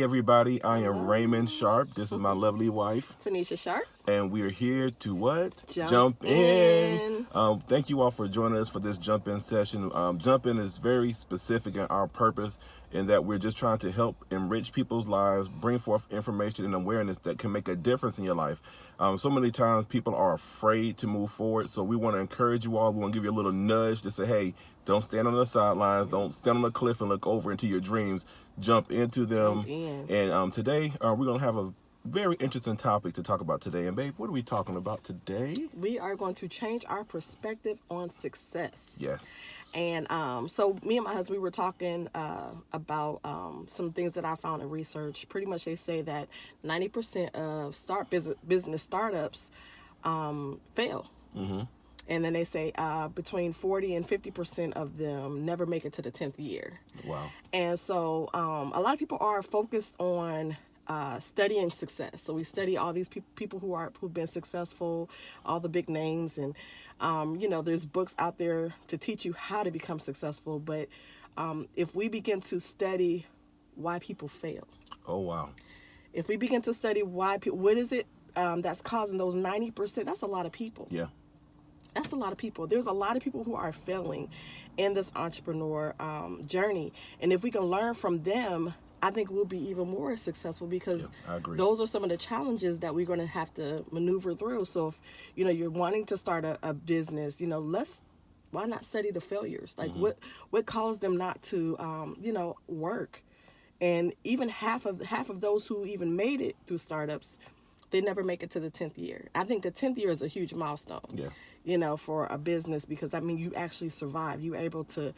everybody. I am Hello. Raymond Sharp. This is my lovely wife. Tanesha Sharp. And we're here to what? Jump in. Thank you all for joining us for this jump in session. Jump in is very specific in our purpose in that we're just trying to help enrich people's lives, bring forth information and awareness that can make a difference in your life. So many times people are afraid to move forward. So we want to encourage you all. We want to give you a little nudge to say, hey, don't stand on the sidelines. Don't stand on the cliff and look over into your dreams. Jump into them. And today we're going to have a very interesting topic to talk about today. And babe, what are we talking about today? We are going to change our perspective on success. Yes. And so me and my husband, we were talking about some things that I found in research. Pretty much they say that 90% of business startups fail. Mm-hmm. And then they say between 40 and 50% of them never make it to the 10th year. Wow. And so a lot of people are focused on studying success. So we study all these people who've been successful, all the big names, and there's books out there to teach you how to become successful. But if we begin to study why people fail, Oh wow. if we begin to study why people, what is it that's causing those 90%? That's a lot of people. Yeah. That's a lot of people. There's a lot of people who are failing in this entrepreneur journey, and if we can learn from them, I think we'll be even more successful because I agree. Those are some of the challenges that we're going to have to maneuver through. So if you're wanting to start a business, why not study the failures? Like what caused them not to work? And even half of those who even made it through startups, they never make it to the 10th year. I think the 10th year is a huge milestone. Yeah. For a business, because you actually survive. You're able to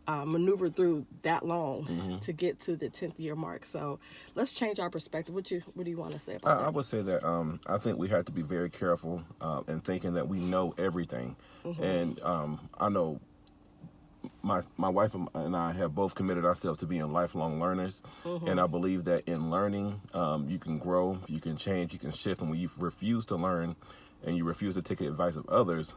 maneuver through that long to get to the 10th year mark. So let's change our perspective. What do you want to say about that? I would say that I think we have to be very careful in thinking that we know everything. And I know my wife and I have both committed ourselves to being lifelong learners. And I believe that in learning, you can grow, you can change, you can shift. And when you refuse to learn and you refuse to take advice of others,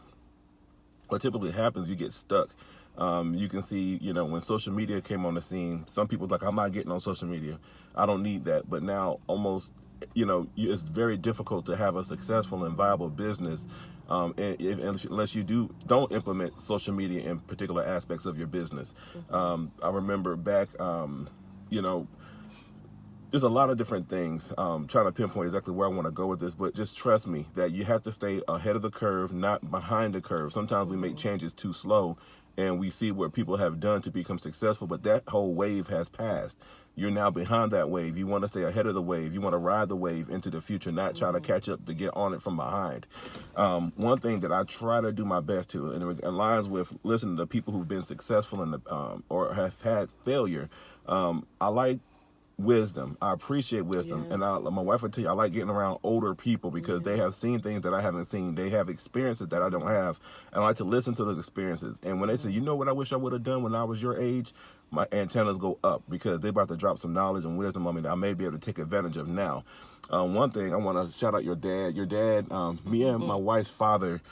what typically happens, you get stuck. You can see, when social media came on the scene, some people like, I'm not getting on social media. I don't need that. But now almost, it's very difficult to have a successful and viable business unless you don't implement social media in particular aspects of your business. I remember back, there's a lot of different things. Trying to pinpoint exactly where I want to go with this, but just trust me that you have to stay ahead of the curve, not behind the curve. Sometimes we make changes too slow and we see what people have done to become successful, but that whole wave has passed. You're now behind that wave. You want to stay ahead of the wave. You want to ride the wave into the future, not try to catch up to get on it from behind. One thing that I try to do my best to, and it aligns with listening to people who've been successful or have had failure, I like wisdom. I appreciate wisdom. Yes. And my wife would tell you, I like getting around older people because they have seen things that I haven't seen. They have experiences that I don't have. And I like to listen to those experiences. And when they say, what I wish I would have done when I was your age, my antennas go up because they're about to drop some knowledge and wisdom on me that I may be able to take advantage of now. One thing, I want to shout out your dad. Your dad, me and my wife's father,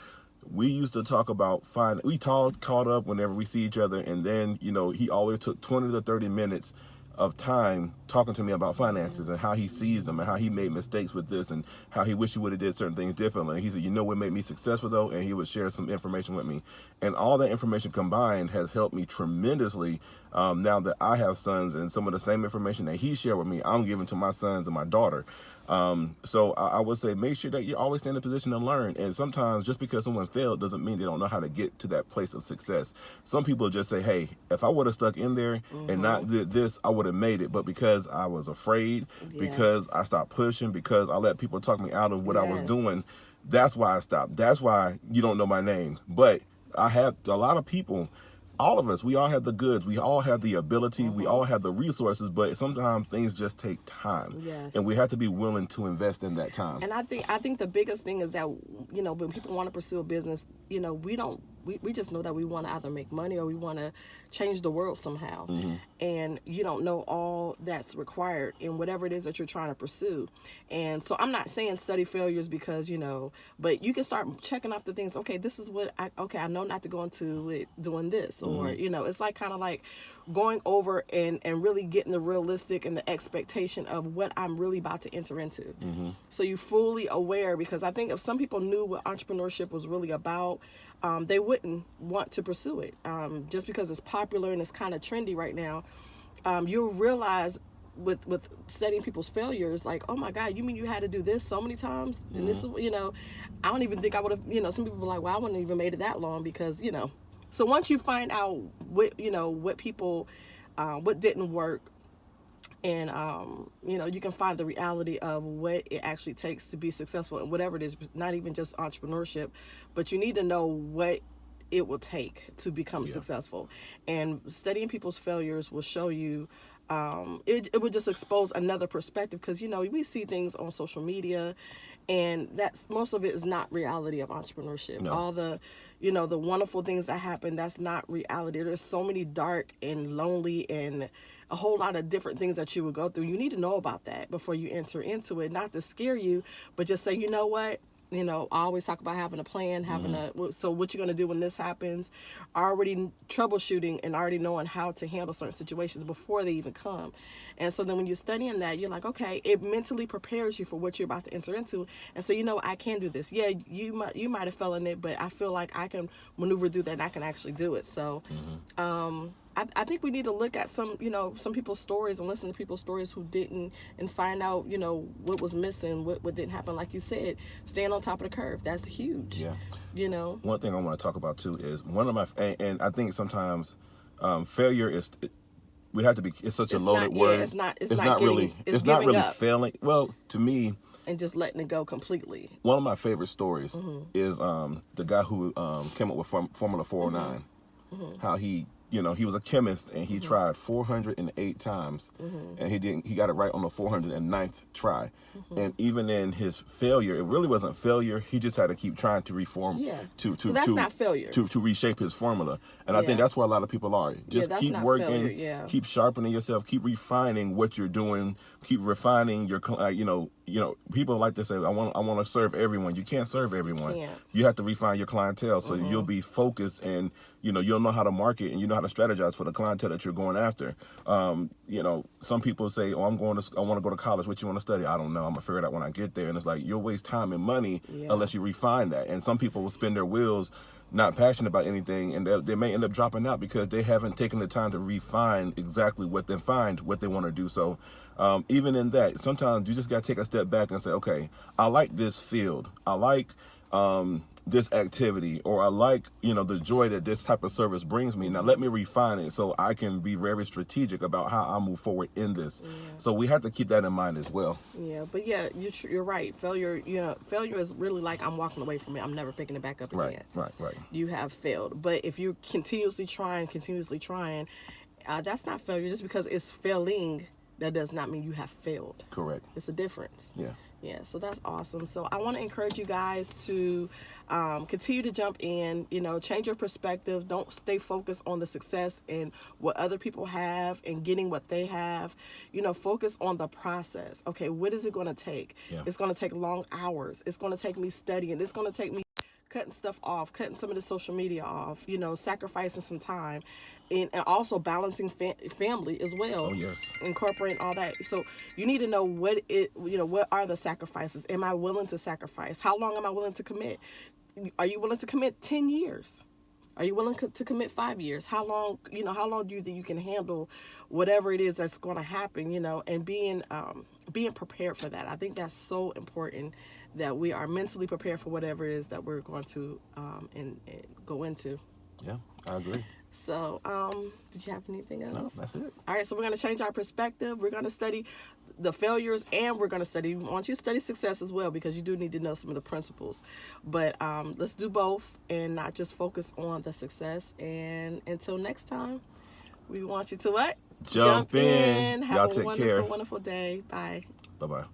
we used to talk about we caught up whenever we see each other. And then, he always took 20 to 30 minutes of time talking to me about finances and how he sees them and how he made mistakes with this and how he wished he would have did certain things differently. And he said, what made me successful though? And he would share some information with me. And all that information combined has helped me tremendously. Now that I have sons, and some of the same information that he shared with me, I'm giving to my sons and my daughter. So I would say make sure that you always stay in a position to learn. And sometimes just because someone failed doesn't mean they don't know how to get to that place of success. Some people just say, hey, if I would have stuck in there and not did this, I would have made it. But because I was afraid, because I stopped pushing, because I let people talk me out of what I was doing, that's why I stopped. That's why you don't know my name. But I have a lot of people. All of us, we all have the goods. We all have the ability. We all have the resources, but sometimes things just take time. Yes. And we have to be willing to invest in that time. And I think the biggest thing is that, when people want to pursue a business, we don't we just know that we want to either make money or we want to change the world somehow. And you don't know all that's required in whatever it is that you're trying to pursue. And so I'm not saying study failures because, but you can start checking off the things. Okay, this is what I know not to go into it doing this, or, it's like kind of like going over and really getting the realistic and the expectation of what I'm really about to enter into. So you fully aware, because I think if some people knew what entrepreneurship was really about, they wouldn't want to pursue it. Just because it's popular and it's kind of trendy right now, you'll realize with studying people's failures, like, oh my God, you mean you had to do this so many times? And this is, I don't even think I would have, some people are like, well, I wouldn't even made it that long because, So once you find out what people, what didn't work, and you can find the reality of what it actually takes to be successful in whatever it is, not even just entrepreneurship, but you need to know what it will take to become successful. And studying people's failures will show you, it would just expose another perspective, because we see things on social media, and that's most of it is not reality of entrepreneurship. No. All the the wonderful things that happen, that's not reality. There's so many dark and lonely and a whole lot of different things that you would go through. You need to know about that before you enter into it, not to scare you, but just say, you know what, I always talk about having a plan, so what you're going to do when this happens, already troubleshooting and already knowing how to handle certain situations before they even come. And so then when you're studying that, you're like, okay, it mentally prepares you for what you're about to enter into, and so I can do this. Yeah, you might have fell in it, but I feel like I can maneuver through that and I can actually do it. So I think we need to look at some people's stories and listen to people's stories who didn't, and find out, what was missing, what didn't happen. Like you said, staying on top of the curve. That's huge. Yeah. One thing I want to talk about too is one of my, and I think sometimes failure is, we have to be, it's such a loaded word. It's not really up. failing. Well, to me, and just letting it go completely. One of my favorite stories is the guy who came up with Formula 409. How he was a chemist, and he tried 408 times, and he got it right on the 409th try. And even in his failure, it really wasn't failure. He just had to keep trying to reform, so that's not failure. To reshape his formula. And I think that's where a lot of people are. Just keep working, keep sharpening yourself, keep refining what you're doing, keep refining your, people like to say, I want to serve everyone. You can't serve everyone. You have to refine your clientele, so you'll be focused, and you'll know how to market, and you know how to strategize for the clientele that you're going after. Some people say, oh, I want to go to college. What you want to study? I don't know. I'm gonna figure it out when I get there. And it's like, you'll waste time and money unless you refine that. And some people will spin their wheels, not passionate about anything, and they may end up dropping out because they haven't taken the time to refine exactly what they want to do. So even in that, sometimes you just got to take a step back and say, okay, I like this field. I like this activity, or I like, the joy that this type of service brings me. Now let me refine it so I can be very strategic about how I move forward in this. So we have to keep that in mind as well. But you're right. Failure is really like, I'm walking away from it. I'm never picking it back up again. Right. You have failed. But if you're continuously trying, that's not failure. Just because it's failing, that does not mean you have failed. Correct. It's a difference. Yeah, so that's awesome. So I want to encourage you guys to continue to jump in, change your perspective. Don't stay focused on the success and what other people have and getting what they have. Focus on the process. Okay, what is it going to take? It's going to take long hours. It's going to take me studying. It's going to take me cutting stuff off, cutting some of the social media off, sacrificing some time, and also balancing family as well. Oh, yes. Incorporating all that. So you need to know what are the sacrifices? Am I willing to sacrifice? How long am I willing to commit? Are you willing to commit 10 years? Are you willing to commit 5 years? How long do you think you can handle whatever it is that's going to happen, and being prepared for that. I think that's so important, that we are mentally prepared for whatever it is that we're going to and go into. Yeah, I agree. So, did you have anything else? No, that's it. All right, so we're going to change our perspective. We're going to study the failures, and we're going to study, we want you to study success as well, because you do need to know some of the principles. But let's do both and not just focus on the success. And until next time, we want you to what? Jump in. Have Y'all a take wonderful, care. wonderful day. Bye. Bye-bye.